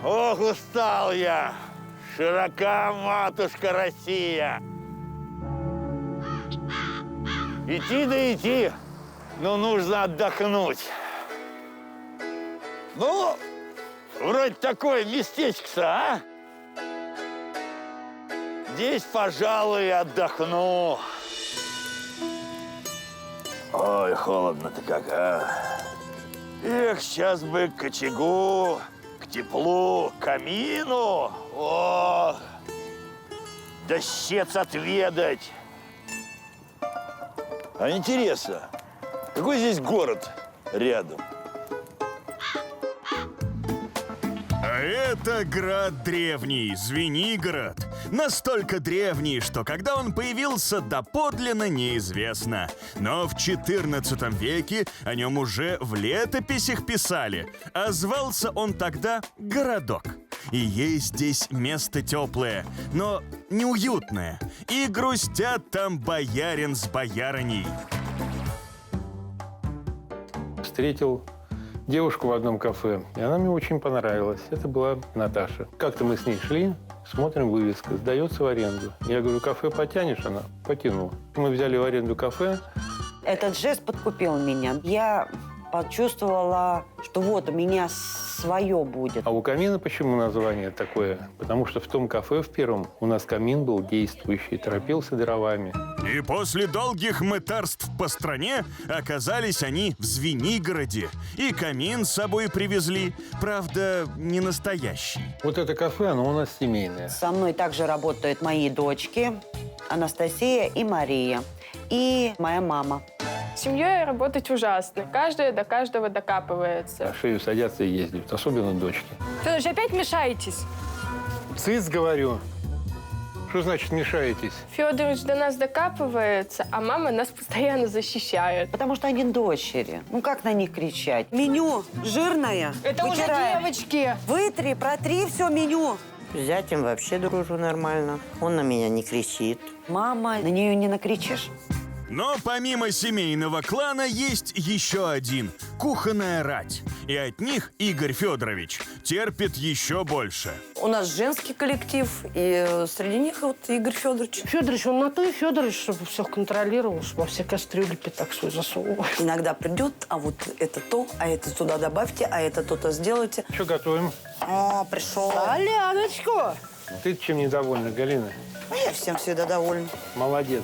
Ох, устал я. Широка матушка Россия. Идти да идти, но нужно отдохнуть. Ну, вроде такое местечко-то, а? Здесь, пожалуй, отдохну. Ой, холодно-то как, а. Эх, сейчас бы к очагу, к теплу, к камину. О, дощец отведать. А интересно, какой здесь город рядом? А это град древний, Звенигород. Настолько древний, что когда он появился, доподлинно неизвестно. Но в XIV веке о нем уже в летописях писали, а звался он тогда Городок. И есть здесь место теплое, но неуютное. И грустят там боярин с боярыней. Встретил девушку в одном кафе, и она мне очень понравилась. Это была Наташа. Как-то мы с ней шли, смотрим, вывеска «Сдается в аренду». Я говорю, кафе потянешь? Она потянула. Мы взяли в аренду кафе. Этот жест подкупил меня. Я почувствовала, что вот у меня свое будет. А у камина почему название такое? Потому что в том кафе в первом у нас камин был действующий, торопился дровами. И после долгих мытарств по стране оказались они в Звенигороде. И камин с собой привезли, правда, не настоящий. Вот это кафе, оно у нас семейное. Со мной также работают мои дочки Анастасия и Мария. И моя мама. С семьей работать ужасно. Каждая до каждого На докапывается. шею садятся и ездят, особенно дочки. Федорович, опять мешаетесь? Цыц, говорю. Что значит мешаетесь? Федорович до нас докапывается, а мама нас постоянно защищает. Потому что они дочери. Ну как на них кричать? Меню жирное. Это Вытираем. уже девочки. Вытри, протри все меню. С зятем вообще дружу нормально. Он на меня не кричит. Мама, на нее не накричишь. Но помимо семейного клана есть еще один – кухонная рать. И от них Игорь Федорович терпит еще больше. У нас женский коллектив, и среди них вот Игорь Федорович. Федорович, он на то и Федорович, чтобы все контролировал, чтобы во все кастрюли пятак свой засовывал. Иногда придет, а вот это то, а это туда добавьте, а это то-то сделайте. Что готовим? О, пришел. Соляночку! Ты чем недовольна, Галина? А я всем всегда довольна. Молодец.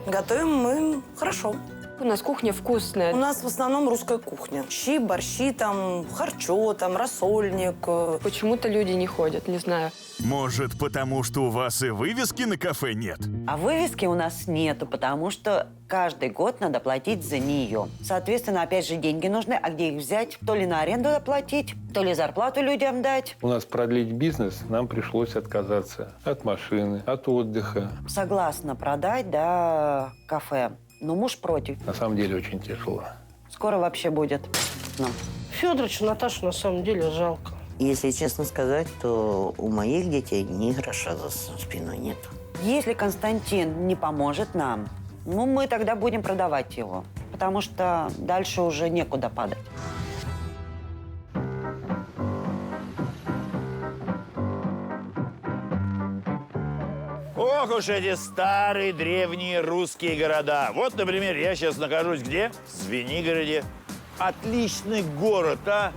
Готовим мы хорошо. У нас кухня вкусная. У нас в основном русская кухня. Щи, борщи, там, харчо, там, рассольник. Почему-то люди не ходят, не знаю. Может, потому что у вас и вывески на кафе нет? А вывески у нас нету, потому что каждый год надо платить за нее. Соответственно, опять же, деньги нужны. А где их взять? То ли на аренду доплатить, то ли зарплату людям дать. У нас продлить бизнес нам пришлось отказаться от машины, от отдыха. Согласна продать, да, кафе. Но муж против. На самом деле очень тяжело. Скоро вообще будет. Ну. Федоровичу Наташу на самом деле жалко. Если честно сказать, то у моих детей ни гроша за спиной нет. Если Константин не поможет нам, ну, мы тогда будем продавать его. Потому что дальше уже некуда падать. Ох уж эти старые древние русские города. Вот, например, я сейчас нахожусь где? В Звенигороде. Отличный город, а?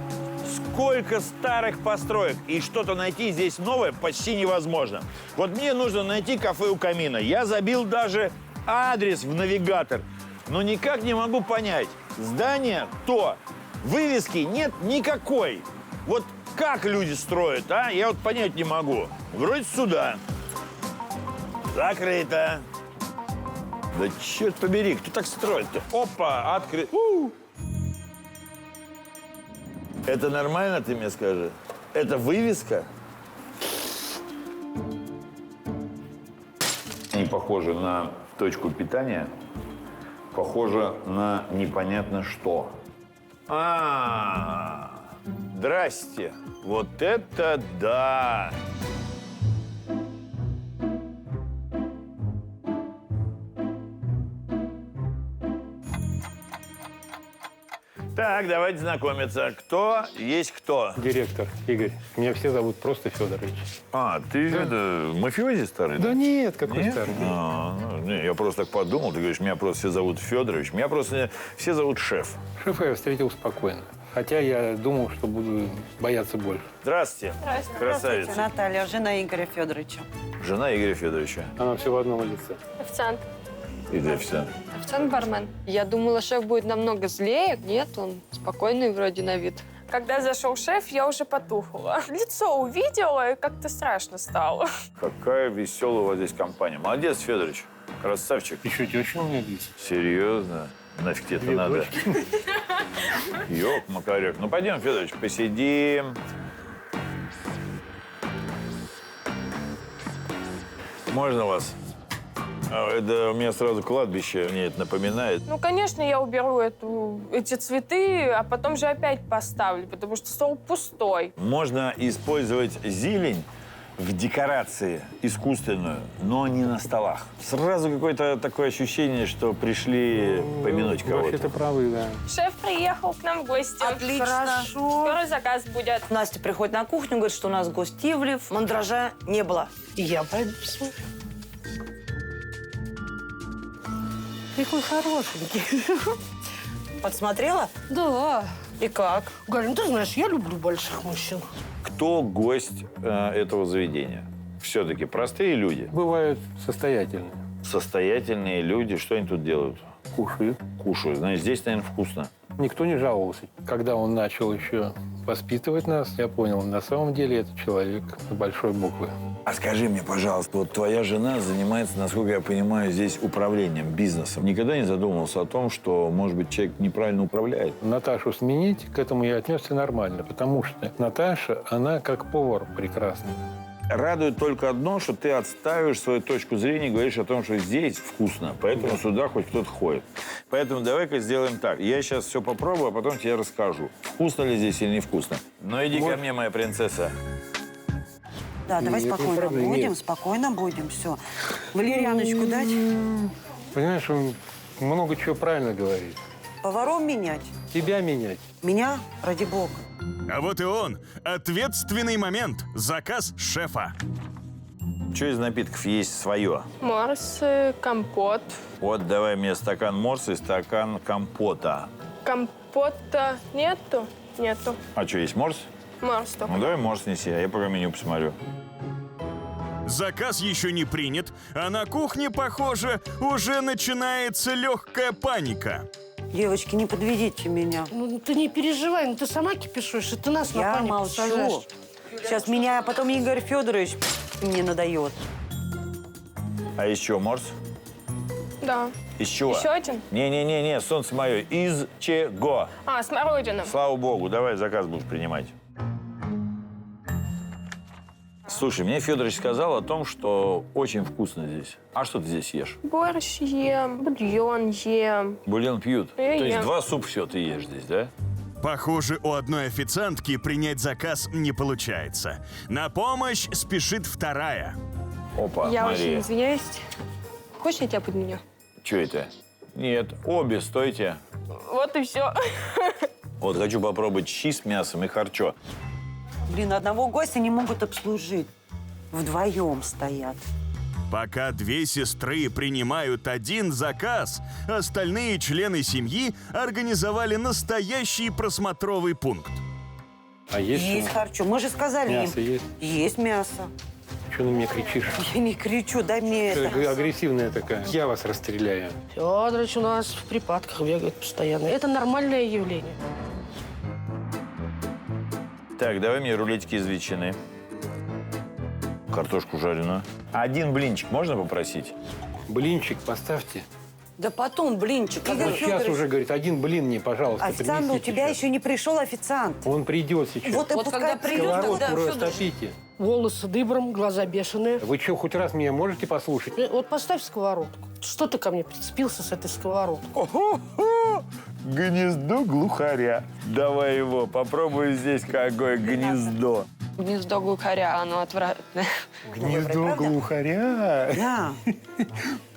Сколько старых построек. И что-то найти здесь новое почти невозможно. Вот мне нужно найти кафе у камина. Я забил даже адрес в навигатор. Но никак не могу понять. Здание то, вывески нет никакой. Вот как люди строят, а? Я вот понять не могу. Вроде сюда. Закрыто. Да черт побери, кто так строит-то? Опа, открыто. Это нормально, ты мне скажи? Это вывеска? Не похоже на точку питания. Похоже на непонятно что. Здрасте. Вот это да! Так, давайте знакомиться. Кто есть кто? Директор Игорь. Меня все зовут просто Федорович. А, ты это, мафиози старый? Да нет, какой Нет? старый. Не, я просто так подумал. Ты говоришь, меня просто все зовут Федорович. Меня просто все зовут Шеф. Шефа я встретил спокойно. Хотя я думал, что буду бояться больше. Здравствуйте. Здравствуйте. Красавица. Наталья, жена Игоря Федоровича. Жена Игоря Федоровича. Она все в одном лице. Официант. И для официанта. Официант-бармен. Я думала, шеф будет намного злее. Нет, он спокойный вроде на вид. Когда зашел шеф, я уже потухла. Лицо увидела, и как-то страшно стало. Какая веселая у вас здесь компания. Молодец, Федорович. Красавчик. Еще теща у меня есть. Серьезно? Нафиг тебе это Две надо? дочки. Ёк-макарёк. Ну, пойдем, Федорович, посидим. Можно вас? Это у меня сразу кладбище, мне это напоминает. Ну, конечно, я уберу эти цветы, а потом же опять поставлю, потому что стол пустой. Можно использовать зелень в декорации искусственную, но не на столах. Сразу какое-то такое ощущение, что пришли помянуть кого-то. Вообще-то правы, да. Шеф приехал к нам в гости. Отлично. Хорошо. Скоро заказ будет. Настя приходит на кухню, говорит, что у нас гость Ивлев, мандража не было. И я пойду посмотрю. Какой хорошенький. Подсмотрела? Да. И как? Галь, ну ты знаешь, я люблю больших мужчин. Кто гость этого заведения? Все-таки простые люди, Бывают состоятельные. состоятельные люди. Что они тут делают? Кушают. Кушают. Значит, здесь, наверное, вкусно. Никто не жаловался. Когда он начал еще воспитывать нас, я понял, на самом деле это человек с большой буквы. А скажи мне, пожалуйста, вот твоя жена занимается, насколько я понимаю, здесь управлением, бизнесом. Никогда не задумывался о том, что, может быть, человек неправильно управляет? Наташу сменить, к этому я отнесся нормально, потому что Наташа, она как повар прекрасный. Радует только одно, что ты отставишь свою точку зрения и говоришь о том, что здесь вкусно, поэтому сюда хоть кто-то ходит. Поэтому давай-ка сделаем так. Я сейчас все попробую, а потом тебе расскажу, вкусно ли здесь или невкусно. Ну иди ко мне, моя принцесса. Да, давай Нет, спокойно неправда, будем, нет. спокойно будем, все. Валерьяночку дать? Понимаешь, он много чего правильно говорит. Поваром менять? Тебя менять. Меня? Ради бога. А вот и он. Ответственный момент. Заказ шефа. Что из напитков есть свое? Морс, компот. Вот давай мне стакан морса и стакан компота. Компота нету? Нету. А что, есть морс? Морс только. Ну давай морс неси, а я пока меню посмотрю. Заказ еще не принят, а на кухне, похоже, уже начинается легкая паника. Девочки, не подведите меня. Ну ты не переживай, ну ты сама кипишуешь, и ты нас на Я панику молчу. сажаешь. Сейчас меня потом Игорь Федорович мне надает. А из чего морс? Да. Из чего? Еще один? Не-не-не, солнце мое. Из чего? А, смородина. Слава богу, давай заказ будешь принимать. Слушай, мне Федорович сказал о том, что очень вкусно здесь. А что ты здесь ешь? Борщ ем, бульон ем. Бульон пьют? Я То есть ем. 2 супа все ты ешь здесь, да? Похоже, у одной официантки принять заказ не получается. На помощь спешит вторая. Опа, Я очень Мария. извиняюсь. Хочешь, я тебя подменю? Что это? Нет, обе стойте. Вот и все. Вот хочу попробовать щи с мясом и харчо. Блин, одного гостя не могут обслужить. Вдвоем стоят. Пока две сестры принимают один заказ, остальные члены семьи организовали настоящий просмотровый пункт. А есть, Есть харчо. Мы же сказали мясо им. есть? Есть мясо. Что на меня кричишь? Я не кричу, дай мне Ты это. агрессивная такая. Я вас расстреляю. Федорович у нас в припадках бегает постоянно. Это нормальное явление. Так, давай мне рулетики из ветчины. Картошку жареную. Один блинчик можно попросить? Блинчик поставьте Да потом блинчик. Игорь Вот сейчас Федорович, уже, говорит, один блин мне, пожалуйста, официант, у принесите тебя сейчас. еще не пришел официант. Он придет сейчас. Вот и Вот пускай когда придет, Сковородку тогда, Фёдорович, растопите. Волосы дыбром, глаза бешеные. Вы что, хоть раз меня можете послушать? Вот поставь сковородку. Что ты ко мне прицепился с этой сковородкой? Ого-го! Гнездо глухаря. Давай его, попробуй здесь какое гнездо. Гнездо глухаря, оно отвратное. Гнездо глухаря. Да.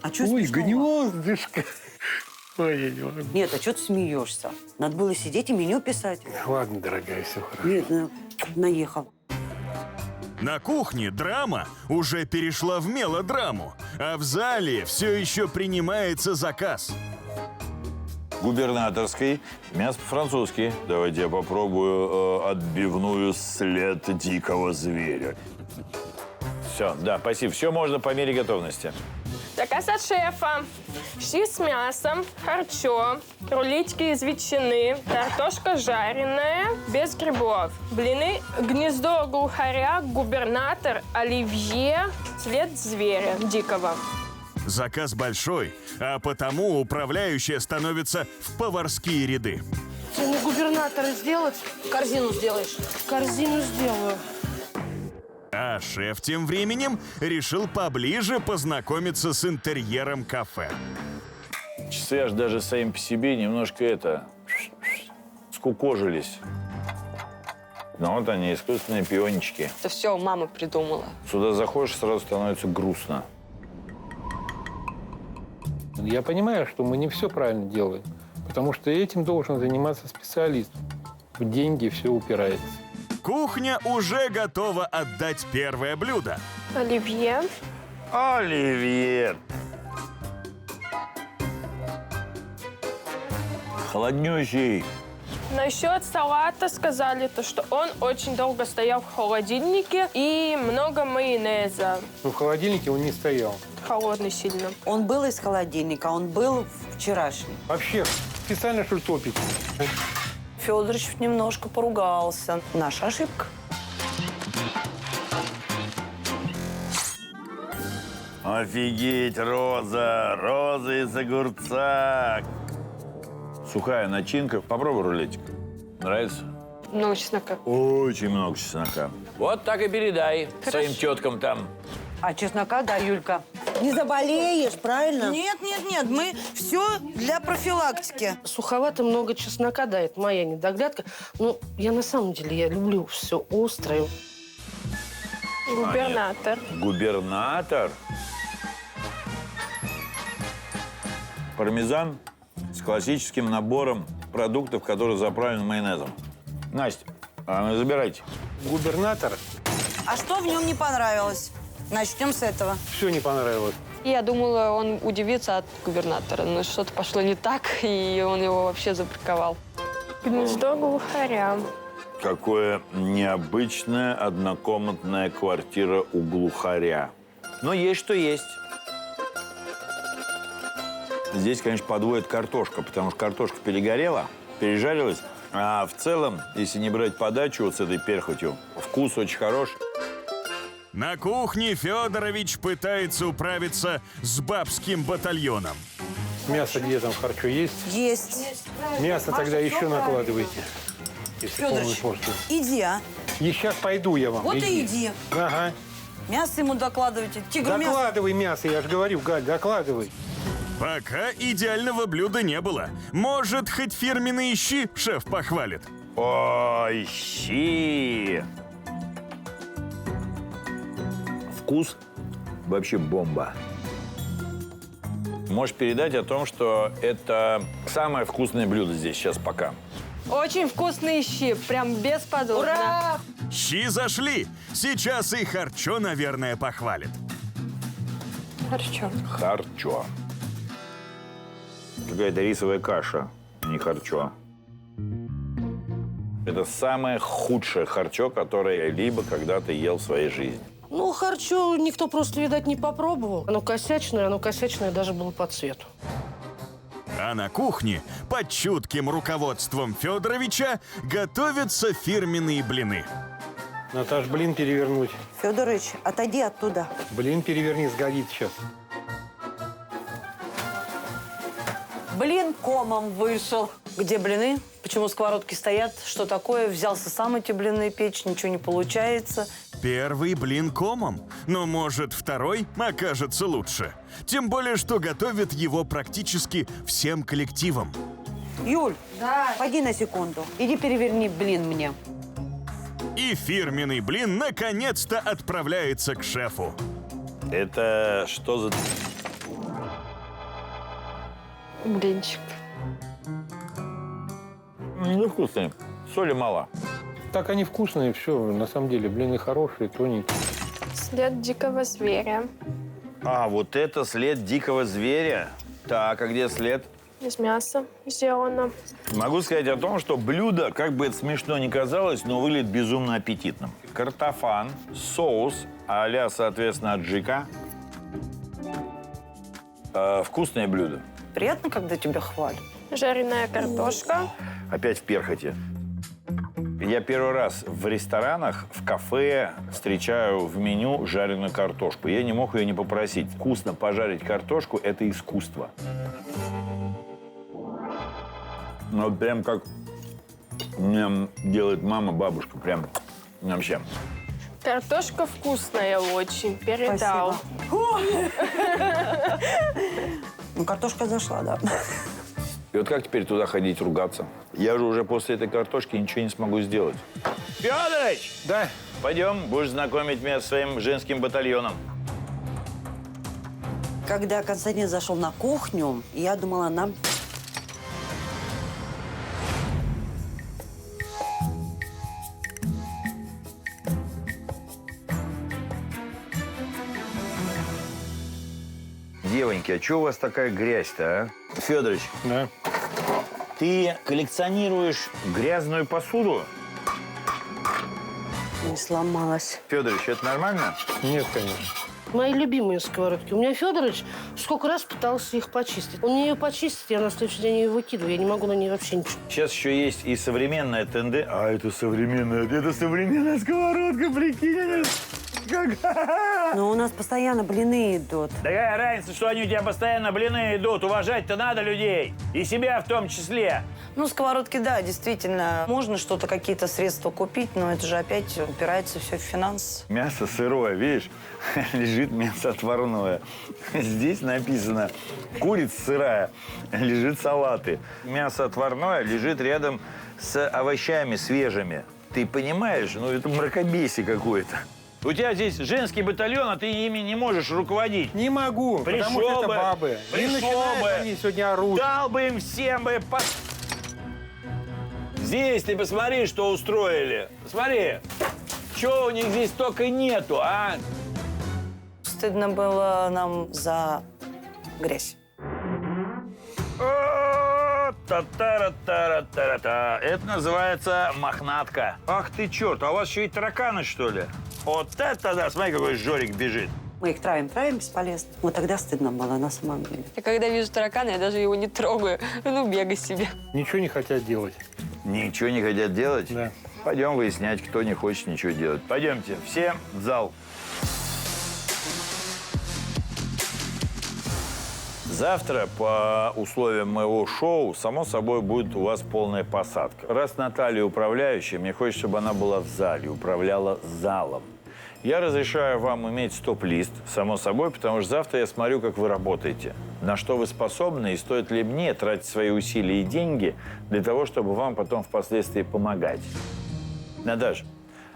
А что Ой, смешного? гнездышко. Ой, я не могу. Нет, а что ты смеешься? Надо было сидеть и меню писать. Ладно, дорогая, все хорошо. Нет, наехал. На кухне драма уже перешла в мелодраму, а в зале все еще принимается заказ. Губернаторский, мясо по-французски. Давайте я попробую отбивную след дикого зверя. Все, да, спасибо. Все можно по мере готовности. Заказ от шефа. Щи с мясом, харчо, рулетики из ветчины, картошка жареная, без грибов, блины, гнездо глухаря, губернатор, оливье, след зверя дикого. Заказ большой, а потому управляющая становится в поварские ряды. Тебе на губернатора сделать? корзину сделаешь. Корзину сделаю. А шеф тем временем решил поближе познакомиться с интерьером кафе. Часы аж даже сами по себе немножко скукожились. Но вот они, искусственные пиончики. Это все мама придумала. Сюда заходишь, сразу становится грустно. Я понимаю, что мы не все правильно делаем, потому что этим должен заниматься специалист. В деньги все упирается. Кухня уже готова отдать первое блюдо. Оливье. Оливье. Холоднющий. Насчет салата сказали, то, что он очень долго стоял в холодильнике и много майонеза. Но в холодильнике он не стоял. Холодный сильно. Он был из холодильника, он был вчерашний. Вообще, специально, что ли, топить? Федорович немножко поругался. Наша ошибка. Офигеть, роза из огурца. Сухая начинка. Попробуй рулетик. Нравится? Много чеснока. Очень много чеснока. Вот так и передай своим теткам там. А чеснока, да, Юлька? Не заболеешь, правильно? Нет, мы все для профилактики. Суховато, много чеснока, да, это моя недоглядка. Но я на самом деле, я люблю все острое. Губернатор. Губернатор. Пармезан с классическим набором продуктов, которые заправлены майонезом. Настя, забирайте. Губернатор, А что в нем не понравилось? Начнем с этого. все не понравилось. Я думала, он удивится от губернатора, но что-то пошло не так, и он его вообще забраковал. Гнездо глухаря. Какое необычная однокомнатная квартира у глухаря. Но есть что есть. Здесь, конечно, подводит картошка, потому что картошка перегорела, пережарилась. А в целом, если не брать подачу вот с этой перхотью, вкус очень хороший. На кухне Федорович пытается управиться с бабским батальоном. Мясо где там харчо есть? Есть. Мясо тогда еще накладывайте. Если Фёдорович, помнишь, может. иди, а. И сейчас пойду я вам. Вот и иди. Ага. Мясо ему докладывайте. Тигру мясо. Докладывай мясо, я же говорю, Галь, докладывай. Пока идеального блюда не было. Может, хоть фирменные щи шеф похвалит. Ой, щи! Вкус вообще бомба. Можешь передать о том, что это самое вкусное блюдо здесь сейчас пока. Очень вкусные щи, прям бесподобно. Ура! Щи зашли. Сейчас и харчо, наверное, похвалит. Хорошо. Харчо. Какая-то рисовая каша, не харчо. Это самое худшее харчо, которое я либо когда-то ел в своей жизни. Ну, харчо никто просто, видать, не попробовал. Оно косячное даже было по цвету. А на кухне, под чутким руководством Федоровича, готовятся фирменные блины. Наташ, блин перевернуть. Федорович, отойди оттуда. Блин переверни, сгорит сейчас. Блин комом вышел. Где блины? Почему сковородки стоят? Что такое? Взялся сам эти блины печь, ничего не получается. Первый блин комом, но, может, второй окажется лучше. Тем более, что готовят его практически всем коллективом. Юль, пойди на секунду. Иди переверни блин мне. И фирменный блин наконец-то отправляется к шефу. Это что за... Блинчик. Невкусный. Соли мало. Так они вкусные, все. На самом деле, блины хорошие, тоненькие. След дикого зверя. А, вот это след дикого зверя. Так, а где след? Из мяса сделано. Могу сказать о том, что блюдо, как бы это смешно ни казалось, но выглядит безумно аппетитным. Картофан, соус а-ля, соответственно, аджика. Вкусное блюдо. Приятно, когда тебя хвалят. Жареная картошка. Опять в перхоти. Я первый раз в ресторанах, в кафе встречаю в меню жареную картошку. Я не мог ее не попросить. Вкусно пожарить картошку – это искусство. Ну, вот прям как делает мама, бабушка. Прям вообще. Картошка вкусная очень. Передал. Ну, картошка зашла, да. И вот как теперь туда ходить ругаться? Я же уже после этой картошки ничего не смогу сделать. Федорович! Да. Пойдем, будешь знакомить меня со своим женским батальоном. Когда Константин зашел на кухню, я думала, нам... Девоньки, а что у вас такая грязь-то, а? Федорович, Да. ты коллекционируешь грязную посуду? Не сломалась. Федорович, это нормально? Нет, конечно. Мои любимые сковородки. У меня Федорович сколько раз пытался их почистить. Он мне ее почистит, я на следующий день ее выкидываю. Я не могу на ней вообще ничего. Сейчас еще есть и современная тенденция. А, это современная сковородка, прикинь. Но у нас постоянно блины идут. Такая разница, что они у тебя постоянно блины идут. Уважать-то надо людей. И себя в том числе. Ну, сковородки, да, действительно. Можно что-то, какие-то средства купить, но это же опять упирается все в финансы. Мясо сырое, видишь? Лежит мясо отварное. Здесь написано курица сырая, лежит салаты. Мясо отварное лежит рядом с овощами свежими. Ты понимаешь? Ну, это мракобесие какое-то. У тебя здесь женский батальон, а ты ими не можешь руководить. Не могу, потому Пришел что это бы, бабы. И пришел начинают бы. они сегодня орут. Дал бы им всем бы по... Здесь ты посмотри, что устроили. Смотри, чего у них здесь только нету, а? Стыдно было нам за грязь. О, та-та-ра-та-ра-та-ра-та. Это называется мохнатка. Ах ты черт, а у вас еще и тараканы, что ли? Вот это да, смотри, какой Жорик бежит. Мы их травим, бесполезно. Вот тогда стыдно было, на самом деле. И когда вижу таракана, я даже его не трогаю. Ну, бегай себе. Ничего не хотят делать. Ничего не хотят делать? Да. Пойдем выяснять, кто не хочет ничего делать. Пойдемте, все в зал. Завтра, по условиям моего шоу, само собой, будет у вас полная посадка. Раз Наталья управляющая, мне хочется, чтобы она была в зале, управляла залом. Я разрешаю вам иметь стоп-лист, само собой, потому что завтра я смотрю, как вы работаете. На что вы способны и стоит ли мне тратить свои усилия и деньги для того, чтобы вам потом впоследствии помогать. Наташа,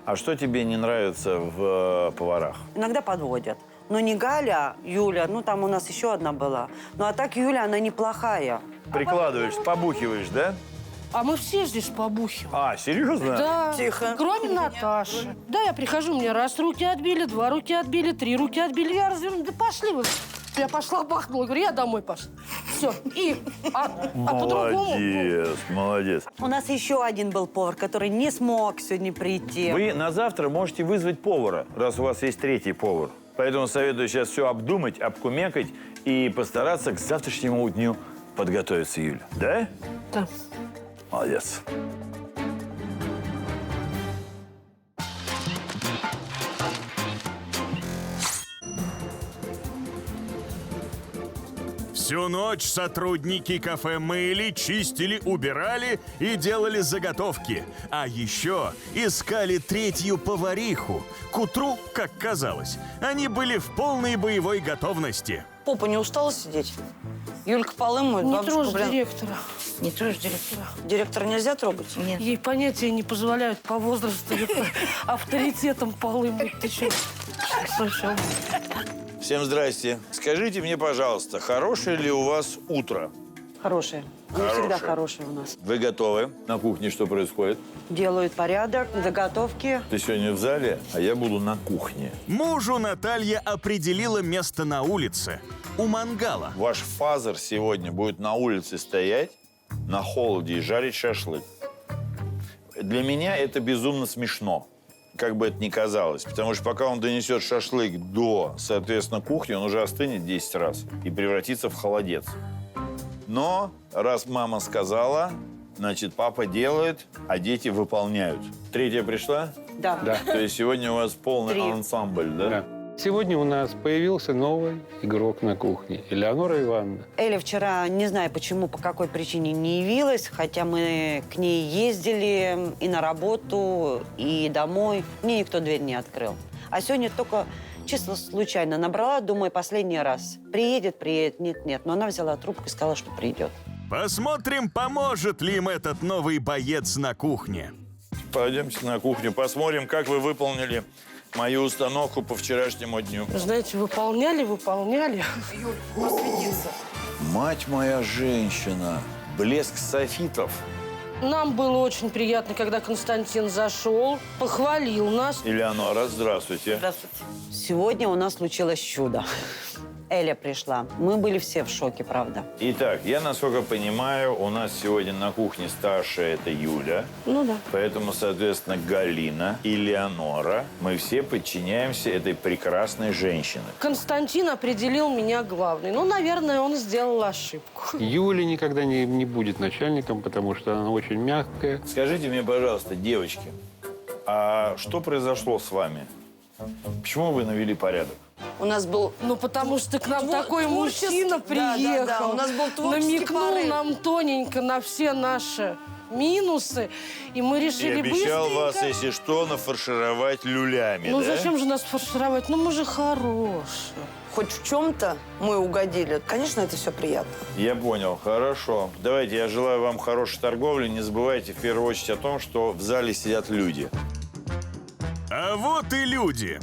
а что тебе не нравится в поварах? Иногда подводят. Но не Галя, Юля, ну там у нас еще одна была. Ну а так Юля, она неплохая. Прикладываешь, побухиваешь, да? А мы все здесь побухиваем. А, серьезно? Да. Тихо. Кроме Наташи. Да, я прихожу, мне раз руки отбили, 2 руки отбили, 3 руки отбили. Я разверну, да пошли вы. Я пошла, бахнула. Говорю, я домой пошла. Все. И, по-другому. Молодец, молодец. У нас еще один был повар, который не смог сегодня прийти. Вы на завтра можете вызвать повара, раз у вас есть третий повар. Поэтому советую сейчас все обдумать, обкумекать и постараться к завтрашнему дню подготовиться, Юля. Да? Да. Молодец. Все Всю ночь сотрудники кафе мыли, чистили, убирали и делали заготовки. А еще искали третью повариху. К утру, как казалось, они были в полной боевой готовности. Попа не устала сидеть? Юлька полы моет, Не бабушка, трожь блин. директора. Не трожь директора. Директора нельзя трогать? Нет. Ей понятия не позволяют по возрасту. Это авторитетом полы мыть. Ты что? Совсем. Всем здрасте. Скажите мне, пожалуйста, хорошее ли у вас утро? Хорошие. Не всегда хорошие у нас. Вы готовы? На кухне что происходит? Делают порядок, заготовки. Ты сегодня в зале, а я буду на кухне. Мужу Наталья определила место на улице, у мангала. Ваш фазер сегодня будет на улице стоять, на холоде и жарить шашлык. Для меня это безумно смешно, как бы это ни казалось. Потому что пока он донесет шашлык до, соответственно, кухни, он уже остынет 10 раз и превратится в холодец. Но раз мама сказала, значит, папа делает, а дети выполняют. Третья пришла? Да. Да. То есть сегодня у вас полный 3. ансамбль, да? Да. Сегодня у нас появился новый игрок на кухне. Элеонора Ивановна. Эля вчера, не знаю почему, по какой причине не явилась, хотя мы к ней ездили и на работу, и домой. Мне никто дверь не открыл. А сегодня только чисто случайно набрала, думаю, последний раз. Приедет, нет. Но она взяла трубку и сказала, что придет. Посмотрим, поможет ли им этот новый боец на кухне. Пойдемте на кухню, посмотрим, как вы выполнили мою установку по вчерашнему дню. Знаете, выполняли. Мать моя женщина, блеск софитов. Нам было очень приятно, когда Константин зашел, похвалил нас. Элеонора, здравствуйте. Здравствуйте. Сегодня у нас случилось чудо. Эля пришла. Мы были все в шоке, правда. Итак, я, насколько понимаю, у нас сегодня на кухне старшая это Юля. Ну да. Поэтому, соответственно, Галина и Леонора. Мы все подчиняемся этой прекрасной женщине. Константин определил меня главной. Ну, наверное, он сделал ошибку. Юля никогда не будет начальником, потому что она очень мягкая. Скажите мне, пожалуйста, девочки, а что произошло с вами? Почему вы навели порядок? У нас был... Ну, потому что к нам такой творческий- мужчина приехал. Да. У нас был творческий намекнул порыв. нам тоненько на все наши минусы. И мы И решили обещал быстренько... вас, если что, нафаршировать люлями, Ну, да? зачем же нас фаршировать? Ну, мы же хорошие. Хоть в чем-то мы угодили. Конечно, это все приятно. Я понял, хорошо. Давайте, я желаю вам хорошей торговли. Не забывайте в первую очередь о том, что в зале сидят люди. А вот и люди.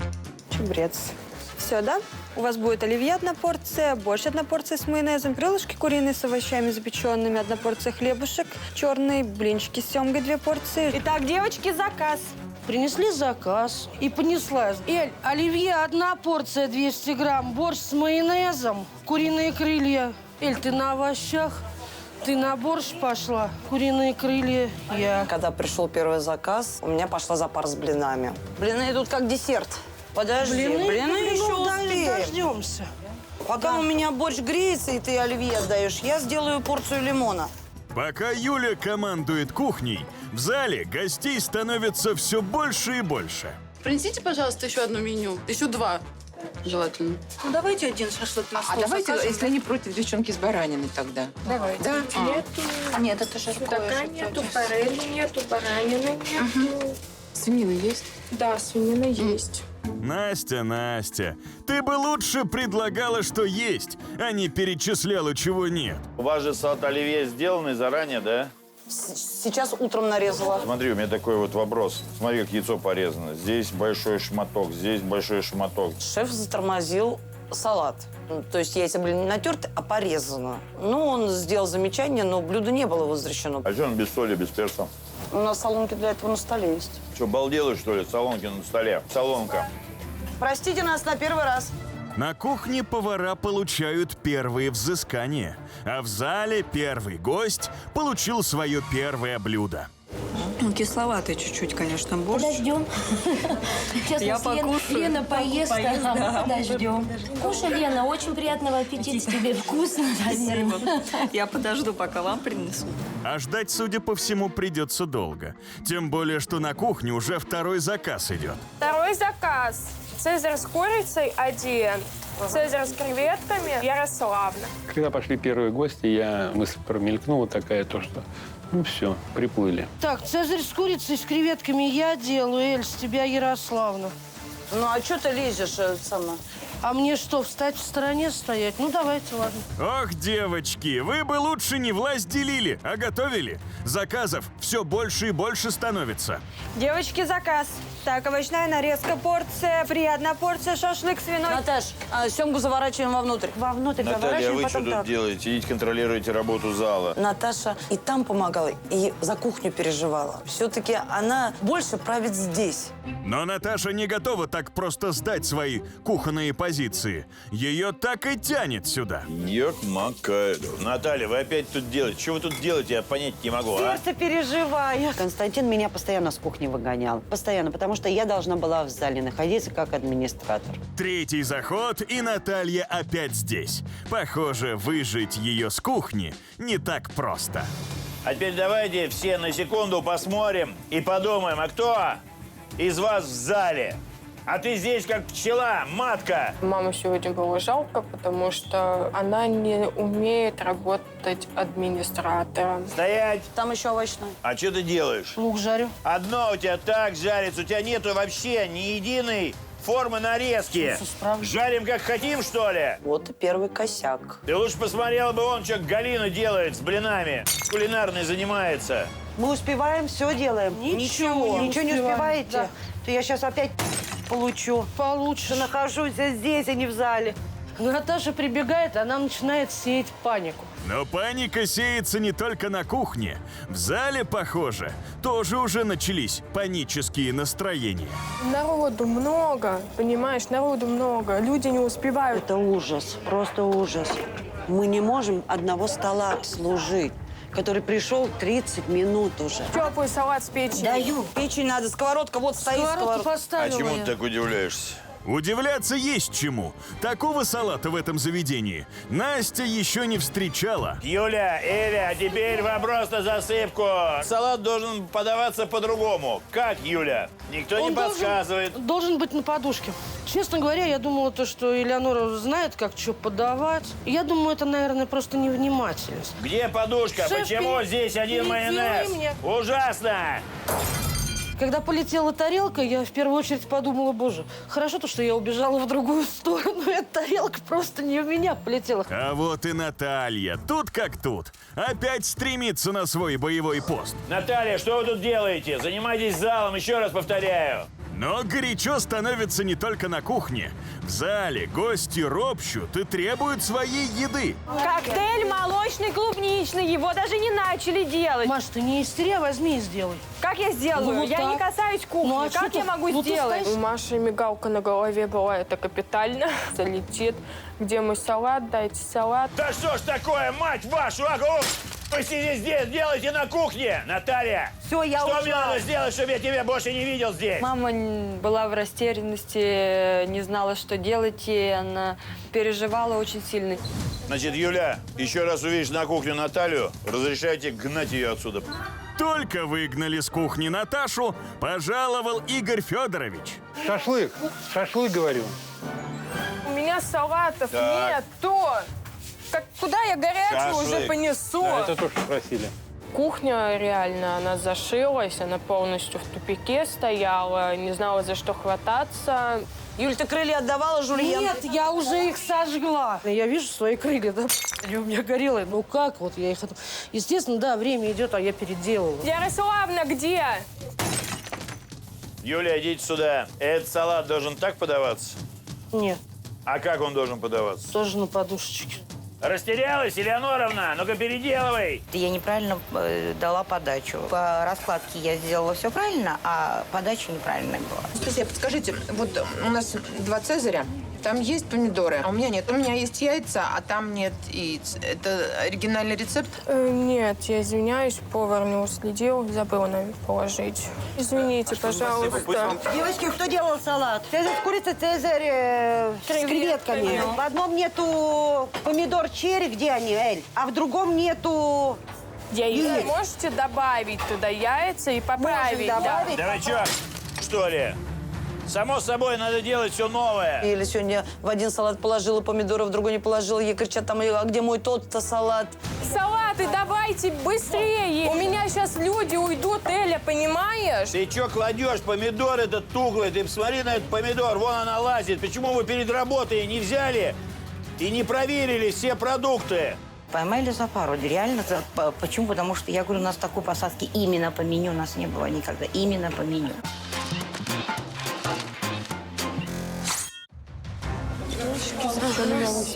Чебрец. Все, да? У вас будет оливье 1 порция, борщ 1 порция с майонезом, крылышки куриные с овощами запеченными, 1 порция хлебушек черный, блинчики с семгой 2 порции. Итак, девочки, заказ. Принесли заказ и понесла. Эль, оливье 1 порция 200 грамм, борщ с майонезом, куриные крылья. Эль, ты на овощах? Ты на борщ пошла? Куриные крылья я. Когда пришел первый заказ, у меня пошла запар с блинами. Блины идут как десерт. Подожди, блины еще успеем. Дождемся. Пока у меня борщ греется, и ты оливье отдаешь, я сделаю порцию лимона. Пока Юля командует кухней, в зале гостей становится все больше и больше. Принесите, пожалуйста, еще одно меню. Еще 2. Желательно. Ну, давайте один шашлык на стол давайте, закажем. если они против, девчонки с бараниной тогда. Давайте. Да? Нет, это жаркое. Нету, форели нету, баранины нету. Свинина есть? Да, свинина есть. Настя, ты бы лучше предлагала, что есть, а не перечисляла, чего нет. У вас же салат оливье сделанный заранее, да? Сейчас утром нарезала. Смотри, у меня такой вот вопрос. Смотри, как яйцо порезано. Здесь большой шматок, здесь большой шматок. Шеф затормозил салат. Ну, то есть яйца были не натерты, а порезаны. Ну, он сделал замечание, но блюдо не было возвращено. А что он без соли, без перца? У нас салонки для этого на столе есть. Что, балделы, что ли? Салонки на столе. Салонка. Простите нас на первый раз. На кухне повара получают первые взыскания, а в зале первый гость получил свое первое блюдо. Ну, кисловатый чуть-чуть, конечно, борщ. Подождем. Сейчас Я нас покушаю. Лена поест, ага, подождем. Кушай, Лена, очень приятного аппетита тебе. Вкусно, наверное. Я подожду, пока вам принесу. А ждать, судя по всему, придется долго. Тем более, что на кухне уже второй заказ идет. Второй заказ. Цезарь с курицей 1, Цезарь с креветками Ярославна. Когда пошли первые гости, мысль промелькнула такая, то что, ну все, приплыли. Так, цезарь с курицей, с креветками я делаю, Эль, с тебя Ярославна. Ну, а что ты лезешь сама? А мне что, встать в стороне стоять? Ну, давайте, ладно. Ох, девочки, вы бы лучше не власть делили, а готовили. Заказов все больше и больше становится. Девочки, заказ. Так, овощная нарезка, порция, фри, 1 порция, шашлык свиной. Наташ, семгу заворачиваем вовнутрь. Вовнутрь Наталья, а заворачиваем, вы что потом тут так. делаете? Идите контролируйте работу зала. Наташа и там помогала, и за кухню переживала. Все-таки она больше правит здесь. Но Наташа не готова так просто сдать свои кухонные позиции. Ее так и тянет сюда. Ёк-макай. Наталья, вы опять тут делаете? Что вы тут делаете? Я понять не могу, а? Сердце переживает. Константин меня постоянно с кухни выгонял. Постоянно, потому что я должна была в зале находиться как администратор. Третий заход, и Наталья опять здесь. Похоже, выжить ее с кухни не так просто. А теперь давайте все на секунду посмотрим и подумаем, а кто из вас в зале? А ты здесь как пчела, матка. Маму сегодня было жалко, потому что она не умеет работать администратором. Стоять! Там еще овощная. А что ты делаешь? Лук жарю. Одно у тебя так жарится, у тебя нету вообще ни единой формы нарезки. Жарим как хотим, что ли? Вот и первый косяк. Ты лучше посмотрела бы он, что Галина делает с блинами. Кулинарной занимается. Мы успеваем, все делаем. Ничего Ничего не успеваем, успеваете? да. То я сейчас опять получу. Получше. Что нахожусь здесь, а не в зале. Наташа прибегает, она начинает сеять панику. Но паника сеется не только на кухне. В зале, похоже, тоже уже начались панические настроения. Народу много, понимаешь, народу много. Люди не успевают. Это ужас, просто ужас. Мы не можем одного стола служить, который пришел 30 минут уже. Теплый салат с печенью. Даю. Печень надо, сковородка, вот стоит Сковородку сковородка. А поставила чему я. ты так удивляешься? Удивляться есть чему. Такого салата в этом заведении Настя еще не встречала. Юля, Эля, а теперь вопрос на засыпку. Салат должен подаваться по-другому. Как, Юля? Никто не Он подсказывает. должен быть на подушке. Честно говоря, я думала, то, что Элеонора знает, как что подавать. Я думаю, это, наверное, просто невнимательность. Где подушка? Шеф, Почему здесь один переделай майонез? мне. Ужасно! Когда полетела тарелка, я в первую очередь подумала, боже, хорошо то, что я убежала в другую сторону. Эта тарелка просто не в меня полетела. А вот и Наталья. Тут как тут. Опять стремится на свой боевой пост. Наталья, что вы тут делаете? Занимайтесь залом, еще раз повторяю. Но горячо становится не только на кухне. В зале гости ропщут и требуют своей еды. Коктейль молочный, клубничный. Его даже не начали делать. Маш, ты не истери, а возьми и сделай. Как я сделаю? Ну, вот я так. не касаюсь кухни. Ну, а как что я ты? могу Ну, ты сделать? стоишь. У Маши мигалка на голове была, это капитально. Залетит. Где мой салат? Дайте салат. Да что ж такое, мать вашу! Вы сидите здесь, делайте на кухне! Наталья! Все, я Что ушла. мне надо сделать, чтобы я тебя больше не видел здесь? Мама была в растерянности, не знала, что делать, и она переживала очень сильно. Значит, Юля, еще раз увидишь на кухню Наталью, разрешайте гнать ее отсюда. Только выгнали с кухни Наташу, пожаловал Игорь Федорович. Шашлык, говорю. У меня салатов Так. нету. Куда я горячую уже Шашлык. понесу? Да, это то, что просили. Кухня реально, она зашилась, она полностью в тупике стояла, не знала, за что хвататься. Юль, ты крылья отдавала Жульен? Нет, я уже их сожгла. Я вижу свои крылья, да, они у меня горелые. Ну как вот я их... Естественно, да, время идет, а я переделала. Ярославна, где? Юля, идите сюда. Этот салат должен так подаваться? Нет, А как он должен подаваться? тоже на подушечке. Растерялась, Элеоноровна? Ну-ка, переделывай. Я неправильно дала подачу. По раскладке я сделала все правильно, а подача неправильная была. Анастасия, подскажите, вот у нас 2 цезаря, там есть помидоры, а у меня нет. У меня есть яйца, а там нет яиц. Это оригинальный рецепт? Нет, я извиняюсь, повар не уследил, забыл нам положить. Извините, пожалуйста. Девочки, кто делал салат? Цезарь с курицей, Цезарь с креветками. В одном нету помидор черри, где они, Эль? А в другом нету... Яйца можете добавить туда яйца и поправить? Можем добавить. Давай, что ли? Само собой, надо делать все новое. Или сегодня в один салат положила помидоры, в другой не положила. Ей кричат там, а где мой тот-то салат? Салаты давайте быстрее. У меня сейчас люди уйдут, Эля, понимаешь? Ты что кладешь? Помидор этот тухлый. Ты посмотри на этот помидор. Вон она лазит. Почему вы перед работой не взяли и не проверили все продукты? Поймали за пару. Реально. Почему? Потому что, я говорю, у нас такой посадки именно по меню у нас не было никогда. Именно по меню.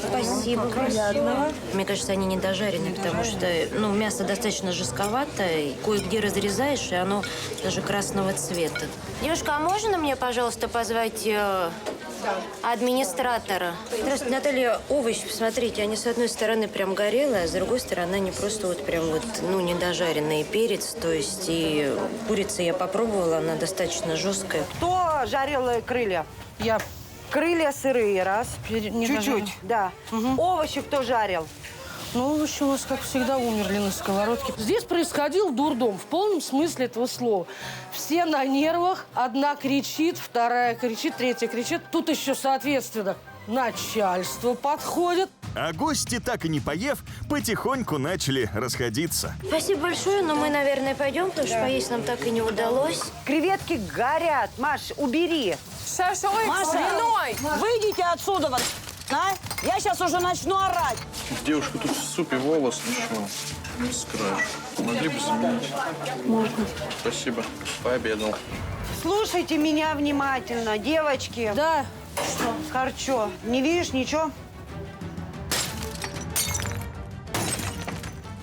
Спасибо, приятного. Мне кажется, они не дожарены, потому что мясо достаточно жестковатое. Кое-где разрезаешь, и оно даже красного цвета. Девушка, а можно мне, пожалуйста, позвать администратора? Здравствуйте, Наталья. Овощи, посмотрите, они с одной стороны прям горелые, а с другой стороны они просто вот прям вот, недожаренный перец. То есть и курица я попробовала, она достаточно жесткая. Кто жарил крылья? Я. Крылья сырые, раз. Не Чуть-чуть, дожарила. да. Овощи кто жарил? Овощи у нас, как всегда, умерли на сковородке. Здесь происходил дурдом, в полном смысле этого слова. Все на нервах, одна кричит, вторая кричит, третья кричит. Тут еще, соответственно, начальство подходит. А гости, так и не поев, потихоньку начали расходиться. Спасибо большое, но мы, наверное, пойдем, потому что поесть нам так и не удалось. Креветки горят. Маш, убери. Шашлык с свиной. Выйдите отсюда, а? Я сейчас уже начну орать. Девушка, тут в супе волос еще с краю. Могли бы заменить? Можно. Спасибо. Пообедал. Слушайте меня внимательно, девочки. Да. Что? Харчо. Не видишь ничего?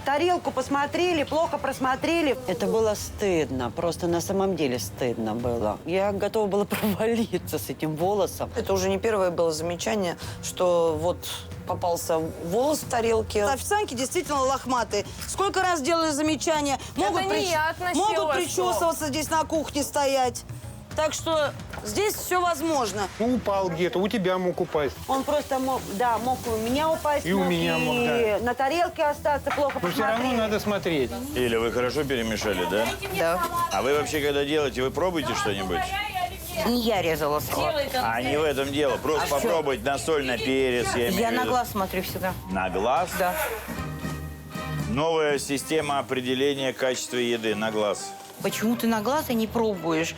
Тарелку посмотрели, плохо просмотрели. Это было стыдно, просто на самом деле стыдно было. Я готова была провалиться с этим волосом. Это уже не первое было замечание, что вот попался волос в тарелке. Официантки действительно лохматые. Сколько раз делали замечания. Это не я относила могут причесываться здесь на кухне стоять. Так что здесь все возможно. Упал где-то, у тебя мог упасть. Он просто мог, мог у меня упасть, И у меня мог, да. на тарелке остаться, плохо Но все равно надо смотреть. Или вы хорошо перемешали, да? Да. А вы вообще, когда делаете, вы пробуете что-нибудь? Не я резала салат. А не в этом дело. Просто попробовать на соль, на перец. Я имею Я в на виду. глаз смотрю всегда. На глаз? Да. Новая система определения качества еды на глаз. Почему ты на глаз и не пробуешь?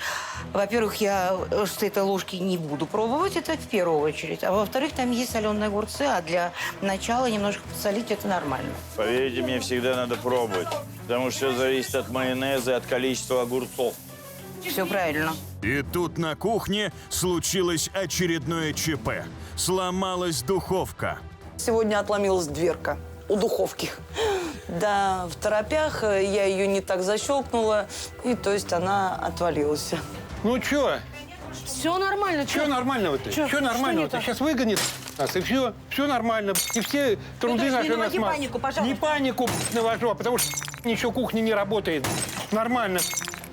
Во-первых, я с этой ложки не буду пробовать, это в первую очередь. А во-вторых, там есть соленые огурцы, а для начала немножко подсолить это нормально. Поверьте мне, всегда надо пробовать. Потому что все зависит от майонеза и от количества огурцов. Все правильно. И тут на кухне случилось очередное ЧП. Сломалась духовка. Сегодня отломилась дверка у духовки. Да, в торопях я ее не так защелкнула, и то есть она отвалилась. Ну чё? Все нормально. Чё нормального-то? Чё? Чё нормального-то? Сейчас выгонит нас, и все нормально. И все труды Федорович, наши не на наводи смаз. панику, пожалуйста. Не панику навожу, а потому что ничего кухня не работает. Нормально.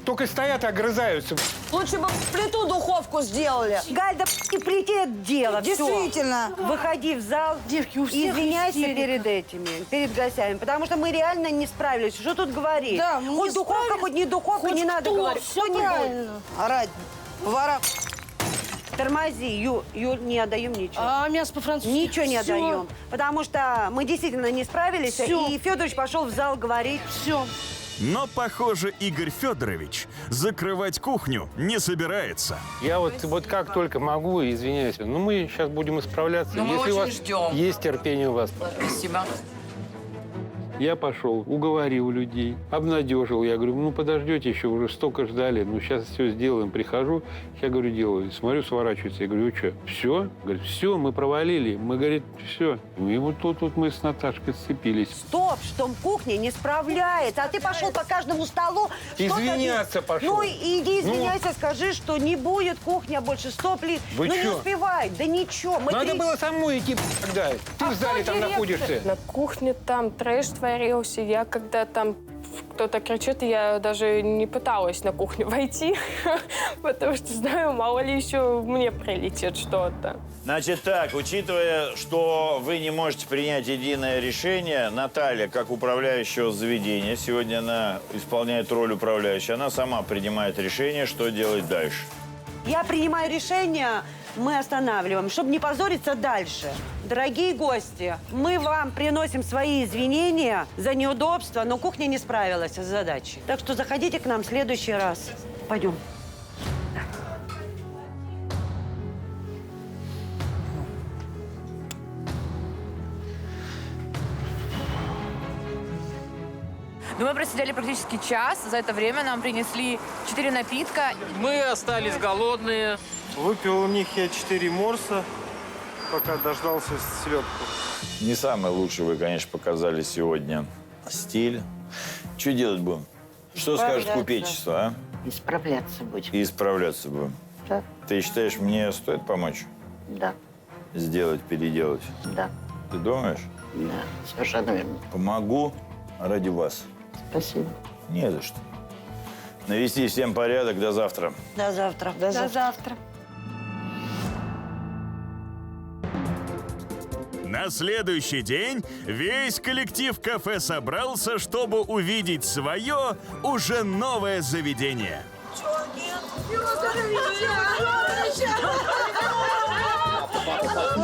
Только стоят и огрызаются. Лучше бы плиту духовку сделали. Галь, да и плите это дело. всё. Действительно. Выходи в зал, Девки, у всех извиняйся истерика. перед этими, перед гостями, потому что мы реально не справились. Что тут говорить? Да, мы хоть не духовка, справились. хоть не духовка, Хоть не надо кто, говорить. всё Кто-нибудь. правильно. Орать. Повара. Тормози, Юль, не отдаем ничего. А мясо по-французски? Ничего не Всё. отдаем. Потому что мы действительно не справились, Всё. и Федорович пошел в зал говорить. Все. Но, похоже, Игорь Федорович закрывать кухню не собирается. Я вот как только могу, извиняюсь, но мы сейчас будем исправляться. Но мы Если у очень вас ждем. есть терпение у вас. Спасибо. Я пошел, уговорил людей, обнадежил. Я говорю, ну подождете еще, уже столько ждали, ну сейчас все сделаем. Прихожу, я говорю, делаю. Смотрю, сворачивается. Я говорю, вы что, все? Говорит, все, мы провалили. Мы, говорит, все. И вот тут мы с Наташкой сцепились. Стоп, что кухня не справляется. А ты пошел по каждому столу. что-то Извиняться бить. пошел. Ну, иди извиняйся, скажи, что не будет кухня больше. 100 плит. Вы ну, не чё? успевай. Да ничего. Мы Надо 3 было самой идти тогда. Ты в зале там находишься. На кухне там трэш творился. Я когда там кто-то кричит, я даже не пыталась на кухню войти, потому что знаю, мало ли еще мне прилетит что-то. Значит так, учитывая, что вы не можете принять единое решение, Наталья, как управляющего заведения, сегодня она исполняет роль управляющей, она сама принимает решение, что делать дальше. Я принимаю решение, мы останавливаем, чтобы не позориться дальше. Дорогие гости, мы вам приносим свои извинения за неудобства, но кухня не справилась с задачей. Так что заходите к нам в следующий раз. Пойдем. Ну, мы просидели практически час. За это время нам принесли 4 напитка. Мы остались голодные. Выпил у них я 4 морса, пока дождался селедку. Не самый лучший вы, конечно, показали сегодня стиль. Что делать будем? Что скажет купечество, а? Исправляться будем. Исправляться будем. Да. Ты считаешь, мне стоит помочь? Да. Сделать, переделать? Да. Ты думаешь? Да, совершенно верно. Помогу ради вас. Спасибо. Не за что. Навести всем порядок. До завтра. До завтра. До завтра. На следующий день весь коллектив кафе собрался, чтобы увидеть свое, уже новое заведение.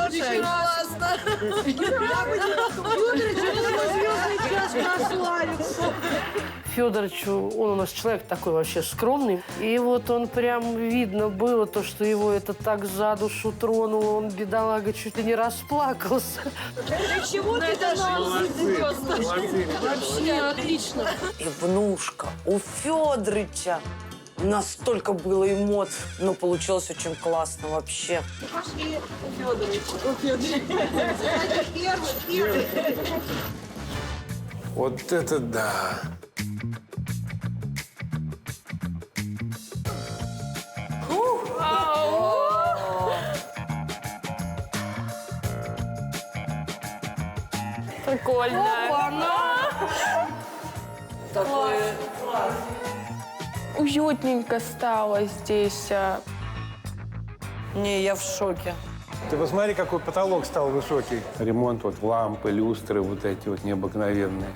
Очень классно. Федорович, он у нас человек такой вообще скромный. И вот он прям видно было то, что его это так за душу тронуло. Он, бедолага, чуть ли не расплакался. Для чего ты до нас довез? Вообще отлично. И внушка у Федорыча. Настолько было эмоций, но получилось очень классно вообще. Пошли у Федоровича. Первый. Вот это да. Прикольно. Такое... Уютненько стало здесь. Не, я в шоке. Ты посмотри, какой потолок стал высокий. Ремонт, вот лампы, люстры, вот эти вот необыкновенные.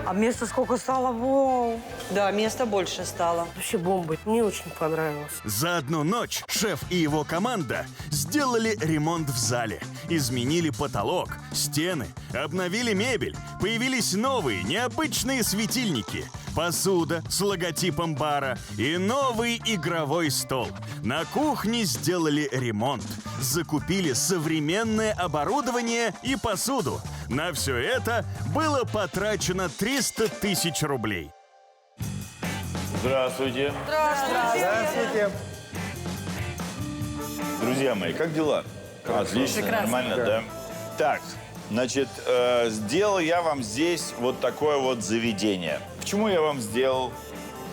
А места сколько стало? Воу. Да, места больше стало. Вообще бомба. Мне очень понравилось. За одну ночь шеф и его команда сделали ремонт в зале, изменили потолок, стены, обновили мебель, появились новые необычные светильники, посуда с логотипом бара и новый игровой стол. На кухне сделали ремонт, закупили современное оборудование и посуду. На все это было потрачено 300 тысяч рублей. Здравствуйте. Здравствуйте. Друзья мои, как дела? Отлично, Прекрасно. нормально, да? Так, значит, сделал я вам здесь вот такое вот заведение. Почему я вам сделал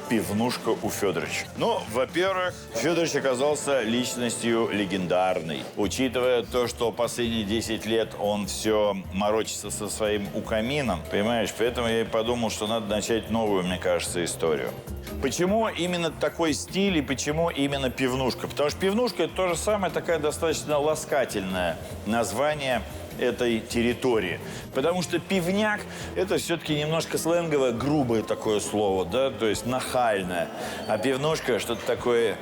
пивнушка у Федоровича? Ну, во-первых, Федорович оказался личностью легендарной. Учитывая то, что последние 10 лет он все морочится со своим укамином, понимаешь? Поэтому я и подумал, что надо начать новую, мне кажется, историю. Почему именно такой стиль и почему именно пивнушка? Потому что пивнушка – это то же самое, такая достаточно ласкательное название этой территории. Потому что пивняк – это все-таки немножко сленговое, грубое такое слово, да, то есть нахальное. А пивнушка – что-то такое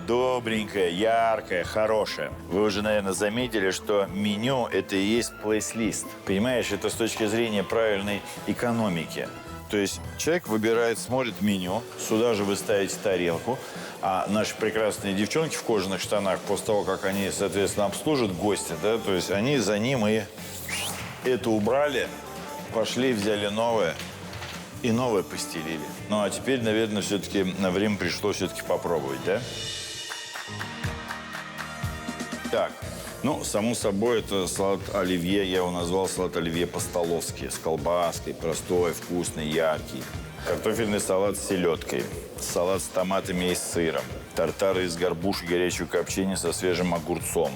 добренькое, яркое, хорошее. Вы уже, наверное, заметили, что меню – это и есть плейс-лист. Понимаешь, это с точки зрения правильной экономики. То есть человек выбирает, смотрит меню, сюда же вы ставите тарелку, а наши прекрасные девчонки в кожаных штанах, после того, как они, соответственно, обслужат гостя, да, то есть они за ним и это убрали, пошли, взяли новое и новое постелили. Ну, а теперь, наверное, все-таки на время пришло все-таки попробовать, да? Так. Ну, само собой, это салат оливье. Я его назвал салат оливье по-столовски. С колбаской, простой, вкусный, яркий. Картофельный салат с селедкой. Салат с томатами и с сыром. Тартары из горбуши, горячего копчения со свежим огурцом.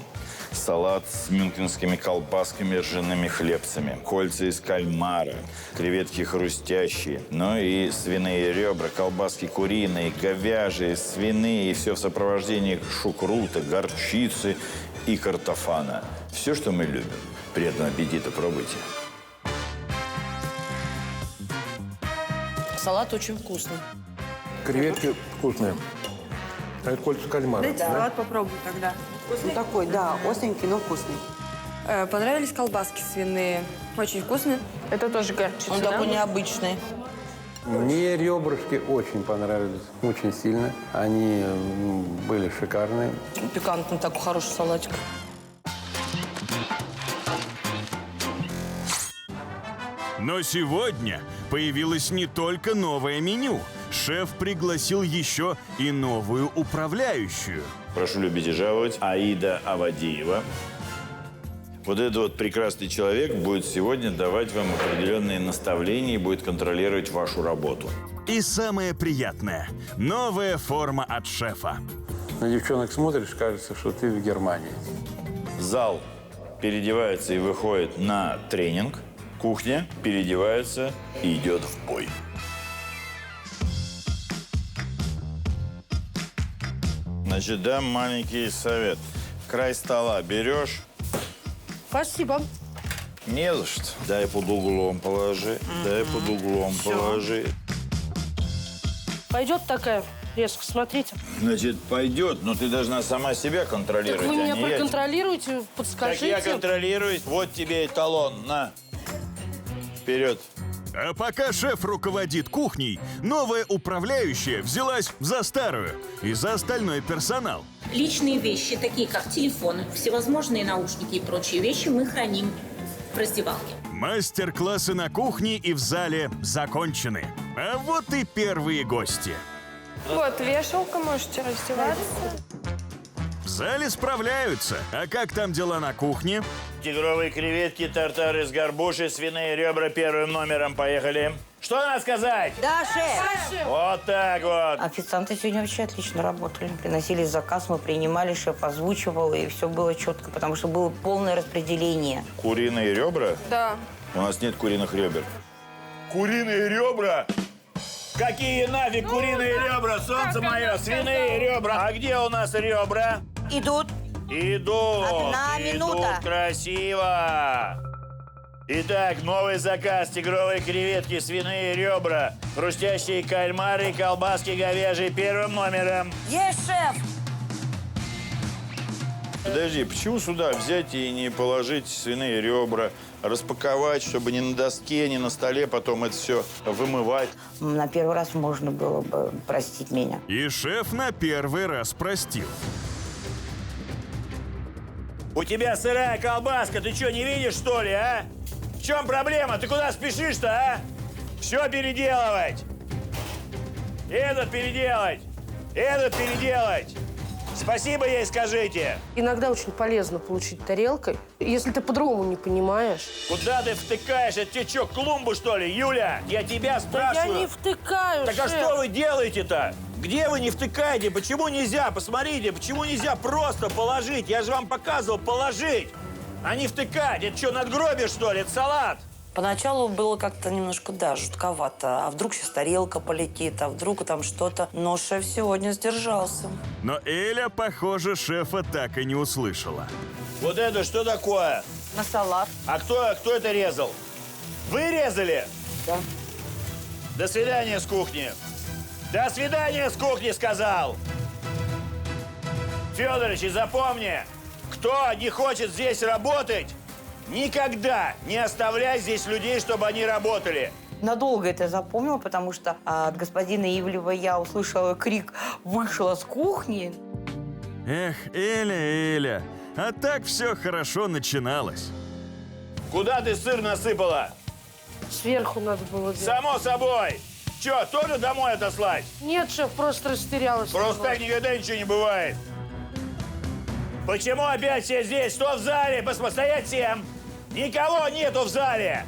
Салат с мюнхенскими колбасками, ржаными хлебцами. Кольца из кальмара. Креветки хрустящие. Ну и свиные ребра, колбаски куриные, говяжьи, свиные. И все в сопровождении шукрута, горчицы и картофана. Все, что мы любим. Приятного аппетита, пробуйте. Салат очень вкусный. Креветки вкусные. Это кольца кальмара. Дайте салат попробую тогда. Ну, такой, да, остренький, но вкусный. Понравились колбаски свиные? Очень вкусные. Это тоже горчица, Он такой необычный. Мне ребрышки очень понравились, очень сильно. Они были шикарные. Пикантный такой хороший салатик. Но сегодня появилось не только новое меню. Шеф пригласил еще и новую управляющую. Прошу любить и жаловать, Аида Авадеева. Вот этот вот прекрасный человек будет сегодня давать вам определенные наставления и будет контролировать вашу работу. И самое приятное – новая форма от шефа. На девчонок смотришь, кажется, что ты в Германии. Зал переодевается и выходит на тренинг. Кухня переодевается и идет в бой. Значит, дам маленький совет. Край стола берешь. Спасибо. Не за что. Дай под углом положи. Дай под углом положи. Пойдет такая резко, смотрите. Значит, пойдет, но ты должна сама себя контролировать. Так вы меня а не я. проконтролируете, Так подскажите. я контролирую. Вот тебе эталон. На. Вперед. А пока шеф руководит кухней, новая управляющая взялась за старую и за остальной персонал. Личные вещи, такие как телефоны, всевозможные наушники и прочие вещи, мы храним в раздевалке. Мастер-классы на кухне и в зале закончены. А вот и первые гости. Вот, вешалка, можете раздеваться. В зале справляются. А как там дела на кухне? Тигровые креветки, тартары с горбушей, свиные ребра первым номером. Поехали. Что надо сказать? Да, шеф! Вот так вот. Официанты сегодня вообще отлично работали. Приносили заказ, мы принимали, шеф озвучивал, и все было четко, потому что было полное распределение. Куриные ребра? Да. У нас нет куриных ребер. Куриные ребра? Какие нафиг куриные ребра, солнце мое? Свиные ребра. А где у нас ребра? Идут. Идут. 1 минута. Идут красиво. Итак, новый заказ. Тигровые креветки, свиные ребра, хрустящие кальмары, колбаски говяжьи первым номером. Есть, шеф! Подожди, почему сюда взять и не положить свиные ребра, распаковать, чтобы ни на доске, ни на столе потом это все вымывать? На первый раз можно было бы простить меня. И шеф на первый раз простил. У тебя сырая колбаска, ты что, не видишь, что ли, а? В чем проблема? Ты куда спешишь-то, а? Все переделывать. Этот переделать. Этот переделать. Спасибо ей скажите. Иногда очень полезно получить тарелкой, если ты по-другому не понимаешь. Куда ты втыкаешь? Это тебе что, клумбу, что ли, Юля? Я тебя спрашиваю. Я не втыкаю, Так а шеф. что вы делаете-то? Где вы не втыкаете? Почему нельзя? Посмотрите, почему нельзя просто положить? Я же вам показывал положить, а не втыкать. Это что, надгробие, что ли? Это салат. Поначалу было как-то немножко, да, жутковато. А вдруг сейчас тарелка полетит, а вдруг там что-то. Но шеф сегодня сдержался. Но Эля, похоже, шефа так и не услышала. Вот это что такое? На салат. А кто это резал? Вы резали? Да. До свидания с кухни. До свидания с кухни, сказал. Федорович, и запомни, кто не хочет здесь работать, никогда не оставляй здесь людей, чтобы они работали. Надолго это запомнила, потому что от господина Ивлева я услышала крик «Вышла с кухни». Эх, Эля, а так все хорошо начиналось. Куда ты сыр насыпала? Сверху надо было делать. Само собой. Че, тоже домой отослать? Нет, шеф, просто растерялась. Просто так никогда ничего не бывает. Почему опять все здесь? Что в зале? Стоять всем! Никого нету в зале!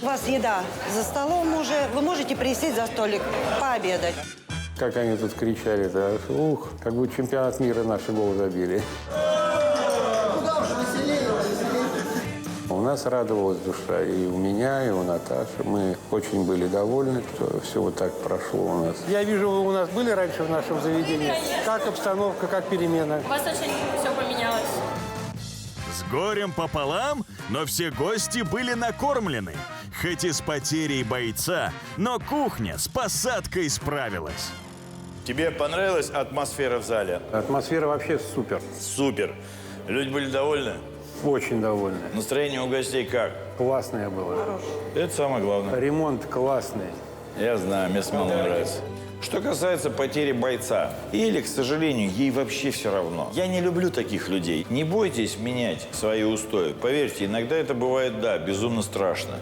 У вас еда за столом уже. Вы можете присесть за столик, пообедать. Как они тут кричали-то. Ух, как бы чемпионат мира наши гол забили. У нас радовалась душа. И у меня, и у Наташи. Мы очень были довольны, что все вот так прошло у нас. Я вижу, вы у нас были раньше в нашем заведении. Как обстановка, как перемена? У вас очень все поменялось. С горем пополам, но все гости были накормлены. Хоть и с потерей бойца, но кухня с посадкой справилась. Тебе понравилась атмосфера в зале? Атмосфера вообще супер. Супер. Люди были довольны? Очень довольны. Настроение у гостей как? Классное было. Это самое главное. Ремонт классный. Я знаю, мне самому нравится. Что касается потери бойца, или, к сожалению, ей вообще все равно. Я не люблю таких людей. Не бойтесь менять свои устои. Поверьте, иногда это бывает, да, безумно страшно.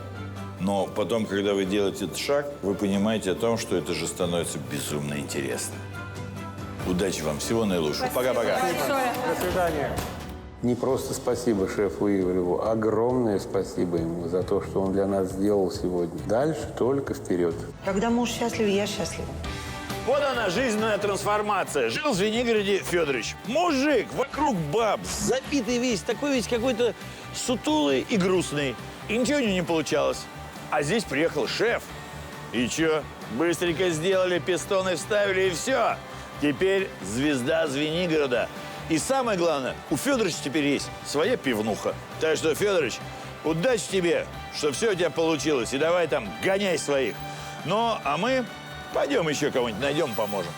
Но потом, когда вы делаете этот шаг, вы понимаете о том, что это же становится безумно интересно. Удачи вам, всего наилучшего. Пока-пока. До свидания. Не просто спасибо шефу Ивлеву, огромное спасибо ему за то, что он для нас сделал сегодня. Дальше только вперед. Когда муж счастлив, я счастлива. Вот она, жизненная трансформация. Жил в Звенигороде Федорович. Мужик, вокруг баб, забитый весь, такой весь какой-то сутулый и грустный. И ничего у него не получалось. А здесь приехал шеф. И чё? Быстренько сделали, пистоны вставили, и все. Теперь звезда Звенигорода. И самое главное, у Федоровича теперь есть своя пивнуха. Так что, Федорович, удачи тебе, что все у тебя получилось. И давай там гоняй своих. Ну, а мы пойдем еще кого-нибудь найдем, поможем.